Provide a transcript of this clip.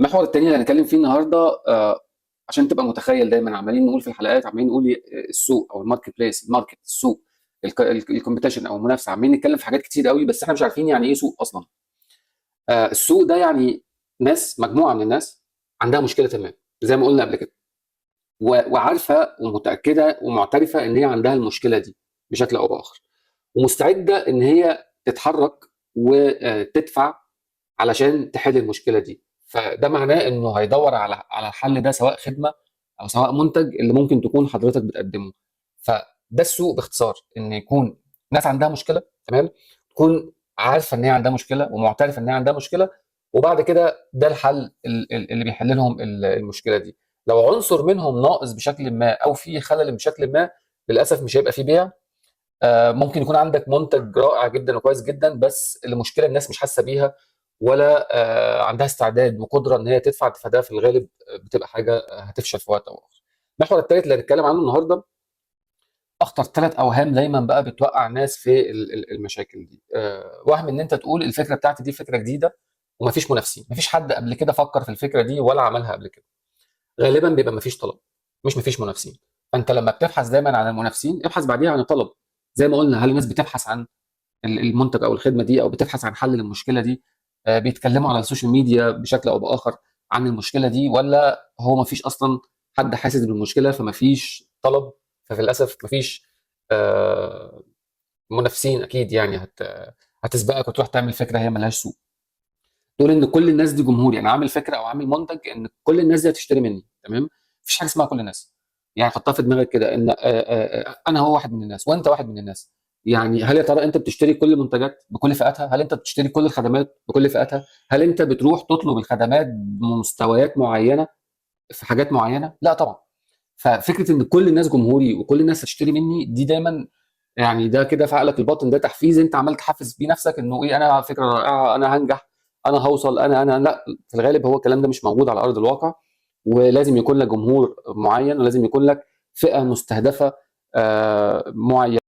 المحور التاني اللي هنتكلم فيه النهارده عشان تبقى متخيل دايما عمالين نقول في الحلقات، عمالين نقول السوق او الماركت بليس، الماركت، السوق، الكومبيتيشن او المنافسه، عمالين نتكلم في حاجات كتير قوي بس احنا مش عارفين يعني ايه سوق اصلا. السوق ده يعني ناس، مجموعه من الناس عندها مشكله ما، زي ما قلنا قبل كده، وعارفه ومتاكده ومعترفه ان هي عندها المشكله دي بشكل او باخر، ومستعده ان هي تتحرك وتدفع علشان تحل المشكله دي. فده معناه انه هيدور على الحل ده، سواء خدمه او سواء منتج اللي ممكن تكون حضرتك بتقدمه. فده السوق باختصار، ان يكون ناس عندها مشكله، تمام، تكون عارفه ان هي عندها مشكله ومعترفه ان هي عندها مشكله، وبعد كده ده الحل اللي بيحل لهم المشكله دي. لو عنصر منهم ناقص بشكل ما او في خلل بشكل ما، للاسف مش هيبقى فيه بيع. ممكن يكون عندك منتج رائع جدا وكويس جدا، بس المشكله الناس مش حاسه بيها ولا عندها استعداد وقدره ان هي تدفع، فده في الغالب بتبقى حاجه هتفشل في وقت او اخر. المحور الثالث اللي هنتكلم عنه النهارده، اخطر ثلاث اوهام دايما بقى بتوقع الناس في المشاكل دي. وهم ان انت تقول الفكره بتاعتي دي فكره جديده ومفيش منافسين، مفيش حد قبل كده فكر في الفكره دي ولا عملها قبل كده. غالبا بيبقى مفيش طلب، مش مفيش منافسين. فانت لما بتبحث دايما عن المنافسين، ابحث بعديها عن الطلب. زي ما قلنا، هل الناس بتبحث عن المنتج او الخدمه دي، او بتبحث عن حل للمشكله دي؟ بيتكلموا على السوشيال ميديا بشكل او باخر عن المشكله دي، ولا هو ما فيش اصلا حد حاسس بالمشكله فما فيش طلب؟ ففي للاسف ما فيش منافسين اكيد يعني هتسبقك وتروح تعمل فكره هي ملهاش سوق. تقول ان كل الناس دي جمهوري، انا عامل فكره او عامل منتج ان كل الناس دي هتشتري مني، تمام. مفيش حاجه اسمها كل الناس. يعني حطها في دماغك كده ان انا هو واحد من الناس وانت واحد من الناس. يعني هل يا ترى انت بتشتري كل المنتجات بكل فئاتها؟ هل انت بتشتري كل الخدمات بكل فئاتها؟ هل انت بتروح تطلب الخدمات بمستويات معينه في حاجات معينه؟ لا طبعا. ففكره ان كل الناس جمهوري وكل الناس هتشتري مني دي دايما، يعني ده كده في عقلك الباطن، ده تحفيز انت عمال تحفز بيه نفسك انه ايه، انا فكره رائعه، انا هنجح، انا هوصل، انا لا. في الغالب هو الكلام ده مش موجود على ارض الواقع، ولازم يكون لك جمهور معين، ولازم يكون لك فئه مستهدفه معينه.